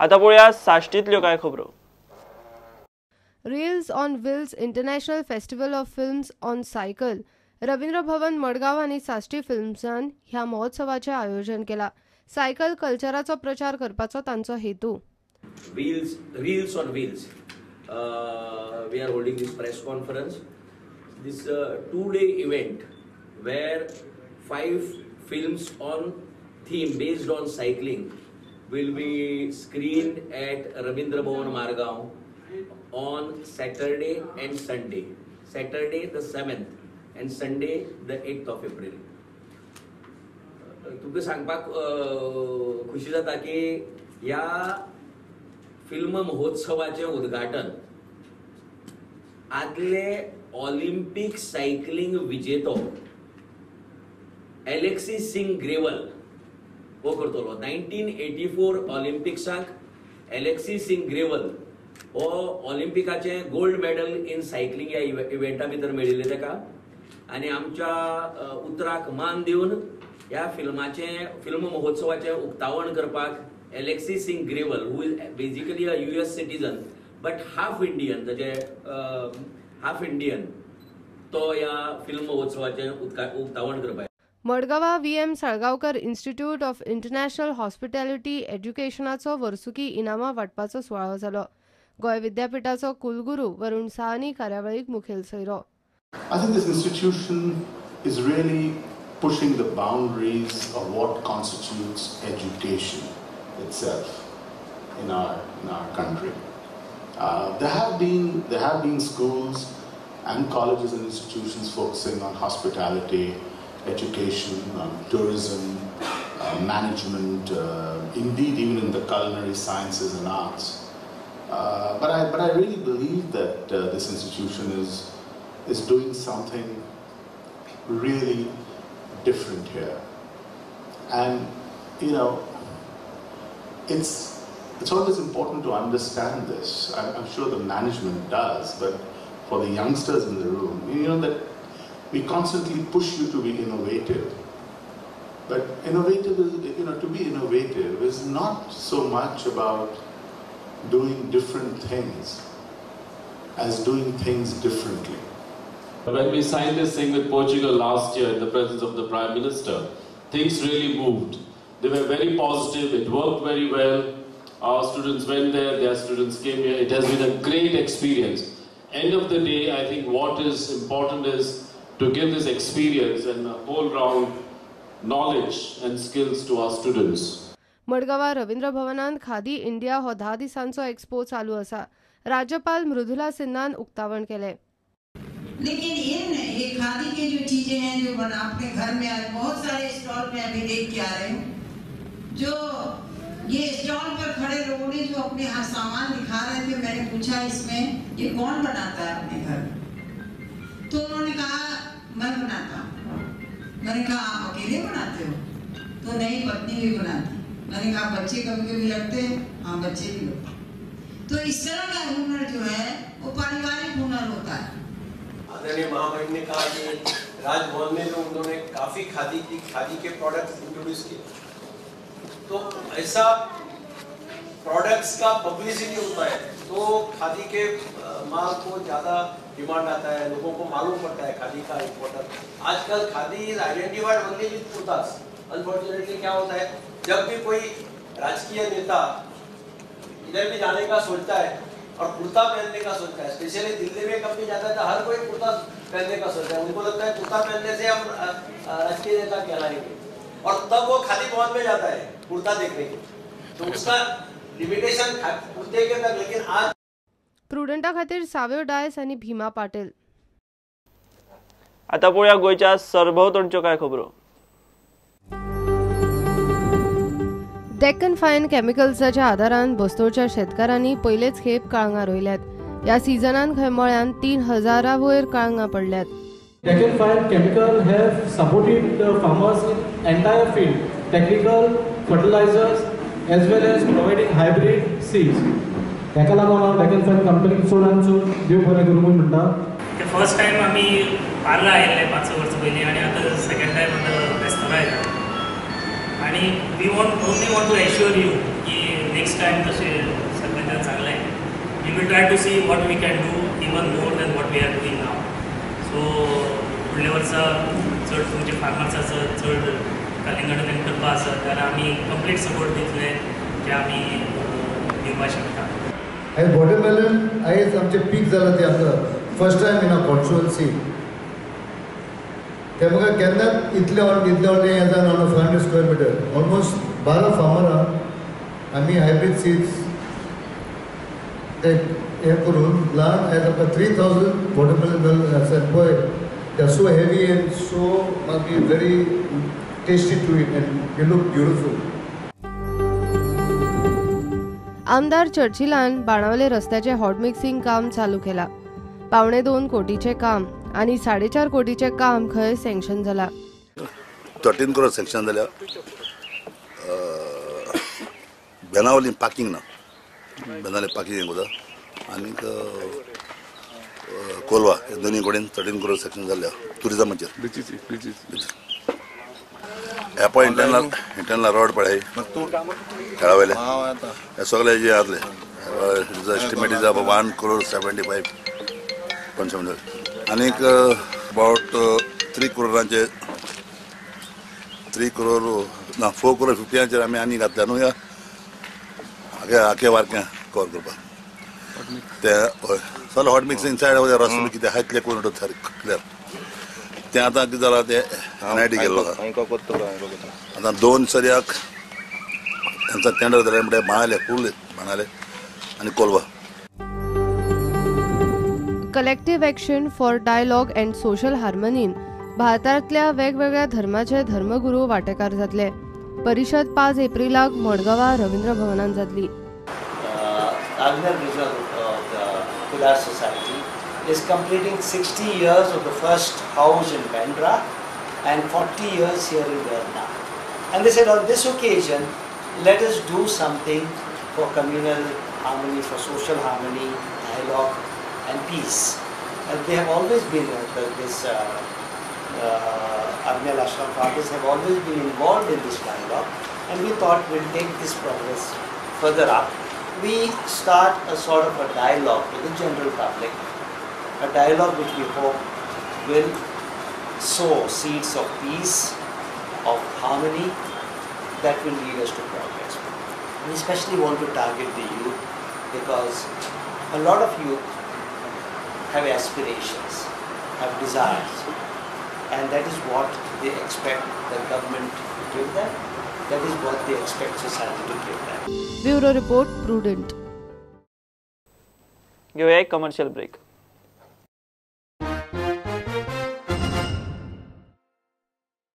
आता पळोवया साश्टींतल्यो कांय खबरो. Reels on Wheels International Festival of Films on Cycle Ravindra भवन मडगांव आनी साश्टी फिल्म्सान ह्या महोत्सवाचें आयोजन केलां. सायकल कल्चराचो प्रचार करपाचो तांचो हेतू. Reels on Wheels. We are holding this press conference. This 2-day event where 5 films on theme based on cycling will be screened at Ravindra Bhavan Margaon on Saturday and Sunday. Saturday the 7th and Sunday the 8th of April. तुमकां सांगपाक खुशी जाता की ह्या film महोत्सवाचें उद्घाटन आदले Olympic cycling विजेतो Alexis Singh Grewal हो करतलो. 1984 ऑलिंपिक्साक एलेक्सिस सिंग ग्रेवल हो ऑलिंपिकाचे गोल्ड मेडल इन सायकलिंग ह्या इव्हेंटा भितर मेळिल्ले ताका आनी आमच्या उतराक मान दिवन ह्या फिल्म महोत्सवाचें उक्तावण करपाक Alexis Singh Grewal who is basically a US citizen but half Indian तो ह्या फिल्म महोत्सवाचें उक्तावण करपाक. मडगांवा VM Salgaocar institute of international hospitality एज्युकेशनाचो वर्सुकी इनामां वांटपाचो सुवाळो जालो. गोंय विद्यापीठाचो कुलगुरू वरुण साहनी कार्यावळीक मुखेल सोयरो. I think this institution is really pushing the boundaries of what constitutes education itself in our country. There have been schools and colleges and institutions focusing on hospitality, education, on tourism, management, indeed even in the culinary sciences and arts. But I really believe that this institution is doing something really different here, and it's always important to understand this. I'm sure the management does, but for the youngsters in the room, that we constantly push you to be innovative. But to be innovative is not so much about doing different things as doing things differently. When we signed this thing with Portugal last year in the presence of the Prime Minister, things really moved. They were very positive, it worked very well. Our students went there, their students came here. It has been a great experience. End of the day, I think what is important is to give this experience and whole round knowledge and skills to our students. मडगांवा Ravindra भवनांत khadi India हो 10 दिसांचो expo चालू आसा. राज्यपाल मृदुला सिन्हान उक्तावण केले. लेकिन ये खादी के जो चीजें हैं जो अपने घर में आज बहुत सारे स्टॉल पे अभी देख के आ रहे हूँ, जो ये स्टॉल पर खड़े लोगों ने जो अपने यहाँ सामान दिखा रहे थे, मैंने पूछा इसमें ये कौन बनाता है अपने घर, तो उन्होंने कहा मैं बनाता हूँ. मैंने कहा आप अकेले बनाते हो? तो नहीं, पत्नी भी बनाती. मैंने कहा बच्चे कभी कभी लगते हैं? हाँ, बच्चे भी लगते हैं. तो इस तरह का हुनर जो है वो पारिवारिक हुनर होता है. आदरणीय महामहिम ने कहा कि राजभवन में जो उन्होंने काफी खादी के प्रोडक्ट्स इंट्रोड्यूस किए, तो ऐसा प्रोडक्ट्स का पब्लिसिटी होता है तो खादी के माल को ज्यादा डिमांड आता है, लोगों को मालूम पड़ता है खादी का इम्पोर्टेंस. आजकल खादी इज आइडेंटिफाइड ओनली विद कुर्तास. अनफॉर्चुनेटली क्या होता है, जब भी कोई राजकीय नेता इधर भी जाने का सोचता है और कुर्ता पहनने का सोचता है, स्पेशली दिल्ली में कब भी जाता है तो हर कोई कुर्ता पहनने का सोचता है. उनको लगता है कुर्ता पहनने से हम राजकीय नेता कहलाएंगे, और तब वो खादी भवन में जाता है कुर्ता देखने के. तो उसका लिमिटेशन कुर्ते के तक. लेकिन आज प्रुडंटा खातीर साव्यो डायस आनी भीमा पाटील. आता पळोवया गोंयच्या सरभोंवतणच्यो कांय खबरो. डेक्कन फायन केमिकल्साच्या आदारान बस्तोरच्या शेतकारांनी पयलेच खेप काळंगां रोयल्यात. ह्या सिजनान खंय मळ्यान 3000 वयर काळंगां पडल्यात. Deccan Fine Chemical have supported the farmers in entire field, technical, fertilizers, as well as providing hybrid seeds. ताका लागून हांव Deccan Fine कंपनीक चड देव बरें करूं म्हणटा. फर्स्ट टायम आमी पार्ला आयिल्ले 5 वर्सां पयलीं आनी आतां सेकंड टायम आतां बेस्तारा येता. आणि we want to assure you की नेक्स्ट टायम तशें सगळें चांगलें आहे. We will try to see what we can do even more than what we are doing now. So फुडल्या वर्सा चड तुमचे फार्मर्स आसत, चड कलिंगडान करपा आसत जाल्यार आमी कंप्लीट सपोर्ट दितले जे आमी दिवपाक शकता. आयज वॉटरमेलन आयज आमचे पीक जाला ते आमकां first time in a constituency. ते म्हाका केन्नाच इतले व्हडलें हें जावन ऑन 500 स्क्वेअर मिटर ऑलमोस्ट 12 फार्मरां आमी हायब्रीड सीड्स ते हें करून ल्हान आयज आमकां 3000 वॉटरमेलन आसात पळय. They are so heavy and so must be very tasty to eat and they look beautiful. आमदार चर्चिलान बाणावले रस्त्याचे हॉट मिक्सिंग काम चालू केला. 2.25 कोटीचे काम आणि 4.5 कोटीचे काम खंय सँक्शन जाला. 13 करोड सँक्शन जाल्या. बेनावली पार्किंग ना, बेनावली पार्किंग उदक आनी कोलवा हे दोनी कडेन 13 करोड सँक्शन जाल्या टुरिजमाचेर. एपॉय इंटरनल रोड पळय खेळा वयले हे सगळे जे जातले. एस्टिमेट इज अबाउट 1 करोड 75 आनीक अबाउट 3 करोडांचे 3 करोड ना 4 करोड 50 आमी आनी घातल्या न्हू ह्या आखे वारक्या कवर करपाक. ते सगळें हॉट मिक्सिंग सायड रस्तो कितें आहा इतले करून सारकें क्लियर. ते आतां कितें जालां ते एनआयटी गेल्लो आतां 2 चर्याक तांचा टेंडर जालें म्हणल्यार बाणाले फूल बाणाले आनी Colva. Collective action for dialogue and social हार्मनीन भारतांतल्या वेगवेगळ्या धर्माचे धर्मगुरू वांटेकार जातले. परिशद 5 एप्रिलाक मडगांवां रवींद्र भवनांत जातली. Agner region of the Pilar Society is completing 60 years of the first house in Bandra and 40 years here in Verna. And they said on this occasion, let us do something for communal harmony, for social harmony, dialogue and peace. And they have always been, Agner Ashram fathers have always been involved in this dialogue, and we thought we'll take this progress further up. We start a sort of a dialogue with the general public, a dialogue which we hope will sow seeds of peace, of harmony that will lead us to progress. We especially want to target the youth because a lot of youth have aspirations, have desires, and that is what they expect the government to give them. That is what they expect society to give them. Bureau report prudent. घेऊया एक commercial break.